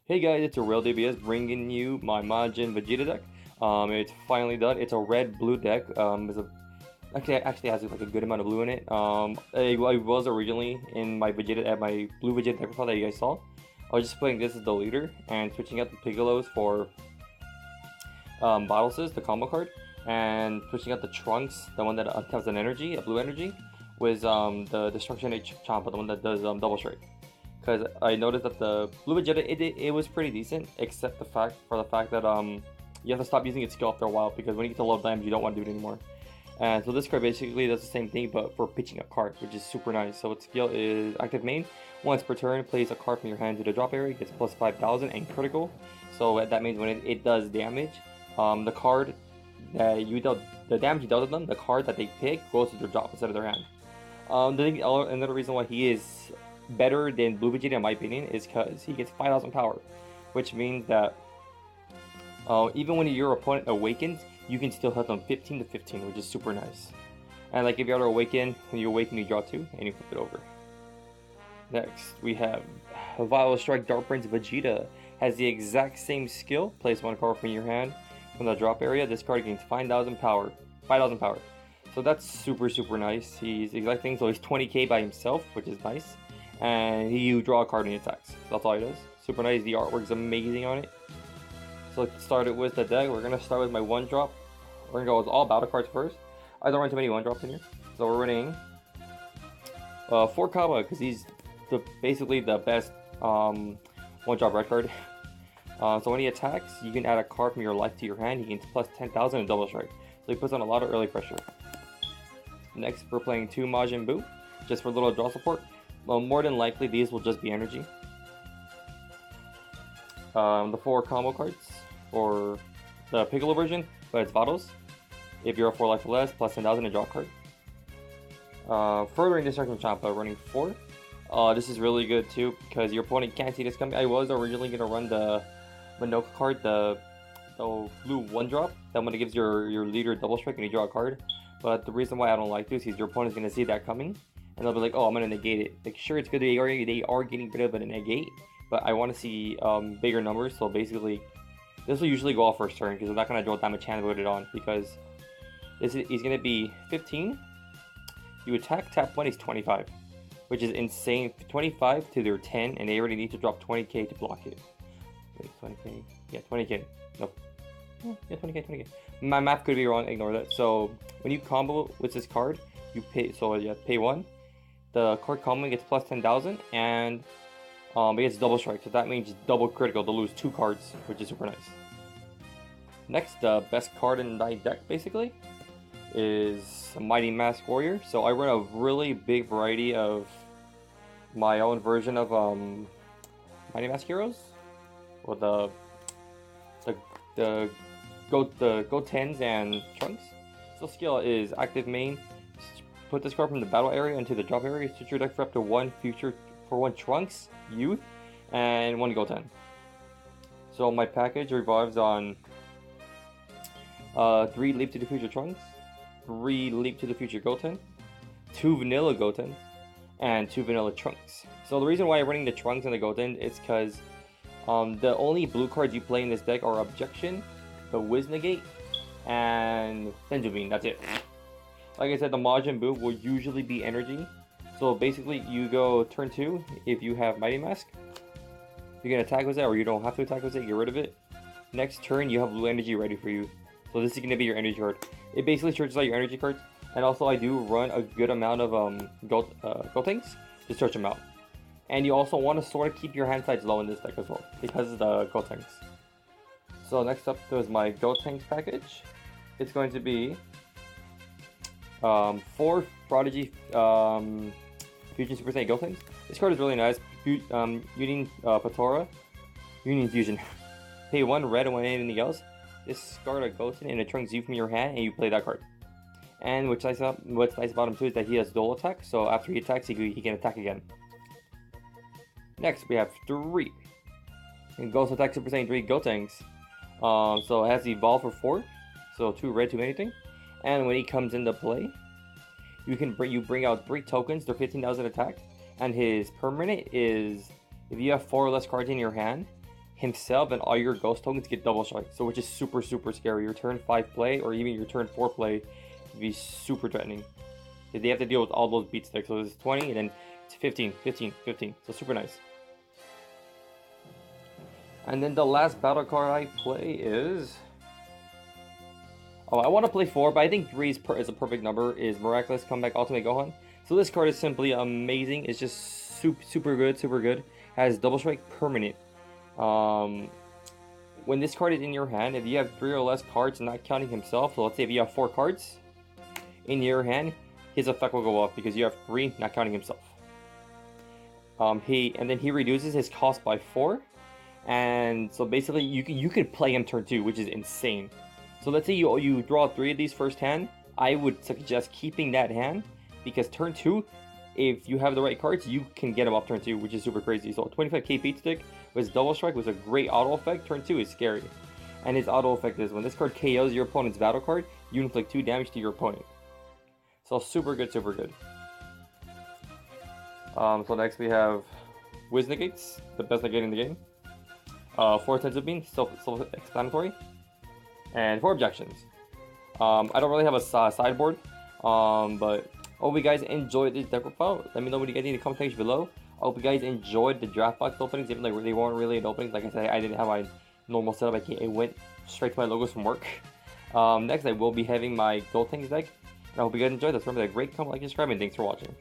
Hey guys, it's AraleDBS bringing you my Majin Vegeta deck. It's finally done. It's a red-blue deck. Actually has like a good amount of blue in it. It was originally in my Vegeta at my blue Vegeta deck profile that you guys saw. I was just playing this as the leader and switching out the Piggolos for Bottleses, the combo card, and switching out the Trunks, the one that has an energy, a blue energy, with the Destruction H Champa, the one that does double strike. Because I noticed that the blue Vegeta it was pretty decent, except the fact that you have to stop using its skill after a while because when you get to low damage you don't want to do it anymore. And so this card basically does the same thing but for pitching a card, which is super nice. So its skill is active main. Once per turn, plays a card from your hand to the drop area, gets plus 5,000 and critical. So that means when it does damage, the card that you dealt, the damage you dealt to them, the card that they pick goes to their drop instead of their hand. Another reason why he is better than Blue Vegeta in my opinion is because he gets 5,000 power, which means that even when your opponent awakens, you can still hit them 15 to 15, which is super nice. And like if you ever awaken, when you awaken you draw 2 and you flip it over. Next we have Violet Strike Dark Prince Vegeta. Has the exact same skill, place one card from your hand from the drop area. This card gains 5,000 power. 5,000 power. So that's super nice. He's the exact thing, so he's 20k by himself, which is nice. And you draw a card and he attacks. That's all he does. Super nice. The artwork's amazing on it. So let's start it with the deck. We're gonna start with my one drop. We're gonna go with all battle cards first. I don't run too many one drops in here, so we're running 4 Kaba because he's basically the best one drop red card. So when he attacks, you can add a card from your life to your hand. He gains plus 10,000 and double strike. So he puts on a lot of early pressure. Next, we're playing 2 Majin Buu, just for a little draw support. Well, more than likely, these will just be energy. The 4 combo cards for the Piccolo version, but it's Vados. If you're a 4 life or less, plus 10,000 and draw a card. Furthering Destruction Champa, running 4. This is really good too, because your opponent can't see this coming. I was originally going to run the Minoka card, the blue 1-drop. That one that gives your leader double strike and you draw a card. But the reason why I don't like this is your opponent's going to see that coming. And they'll be like, oh, I'm going to negate it. Like, sure, it's good they are getting rid of it in negate, but I want to see bigger numbers. So basically, this will usually go off first turn because I'm not going to draw damage hand with it on because he's going to be 15. You attack, tap 1, he's 25, which is insane. 25 to their 10, and they already need to drop 20k to block it. Wait, 20k? Yeah, 20k. Nope. Yeah, 20k. My math could be wrong, ignore that. So when you combo with this card, you pay, so yeah, pay 1. The card combo gets plus 10,000 and it gets double strike, so that means double critical to lose 2 cards, which is super nice. Next, the best card in my deck basically is a Mighty Mask Warrior. So I run a really big variety of my own version of Mighty Mask heroes, or the Go-Tens and Trunks. So skill is active main. Put this card from the battle area into the drop area. Switch your deck for up to 1 Trunks, Youth, and 1 Goten. So my package revolves on 3 Leap to the Future Trunks, 3 Leap to the Future Goten, 2 Vanilla Gotens, and 2 Vanilla Trunks. So the reason why I'm running the Trunks and the Goten is because the only blue cards you play in this deck are Objection, the Wiz Negate, and Senju. That's it. Like I said, the Majin Buu will usually be energy. So basically, you go turn 2 if you have Mighty Mask. You can attack with it, or you don't have to attack with it, get rid of it. Next turn, you have blue energy ready for you. So this is going to be your energy card. It basically searches out your energy cards. And also, I do run a good amount of Gotenks to search them out. And you also want to sort of keep your hand size low in this deck as well, because of the Gotenks. So next up, there's my Gotenks package. It's going to be 4 Prodigy Fusion Super Saiyan Gotenks. This card is really nice. Union Patora, Union Fusion. Pay 1 red and 1 anything else. Discard a Goten and it Trunks you from your hand, and you play that card. And what's nice about him too is that he has dual attack. So after he attacks, he can attack again. Next, we have 3. And Ghost Attack Super Saiyan 3 Gotenks. So it has Evolve for 4. So 2 red, 2 anything. And when he comes into play, you bring out 3 tokens. They're 15,000 attack. And his permanent is, if you have 4 or less cards in your hand, himself and all your ghost tokens get double strike, so which is super scary. Your turn 5 play or even your turn 4 play can be super threatening. They have to deal with all those beat sticks. So it's 20 and then it's 15, 15, 15. So super nice. And then the last battle card I play is... Oh, I want to play 4, but I think 3 is a perfect number. Is Miraculous Comeback Ultimate Gohan. So this card is simply amazing. It's just super good. Has double strike permanent. When this card is in your hand, if you have 3 or less cards, not counting himself, so let's say if you have 4 cards in your hand, his effect will go up because you have 3, not counting himself. And then he reduces his cost by 4, and so basically you could play him turn 2, which is insane. So let's say you draw 3 of these first hand. I would suggest keeping that hand because turn 2, if you have the right cards, you can get him off turn 2, which is super crazy. So 25k beat stick with double strike was a great auto effect. Turn 2 is scary, and his auto effect is when this card KOs your opponent's battle card, you inflict 2 damage to your opponent. So super good. So next we have Wiz Negates, the best negate in the game. 4 Tensei Beam, self-explanatory. And 4 objections. I don't really have a sideboard, but I hope you guys enjoyed this deck profile. Let me know what you guys need in the comment section below. I hope you guys enjoyed the draft box openings, even though they weren't really an openings. Like I said, I didn't have my normal setup. It went straight to my logos from work. Next, I will be having my Gold Tanks deck. And I hope you guys enjoyed this. Remember, that great comment, like, subscribe, and thanks for watching.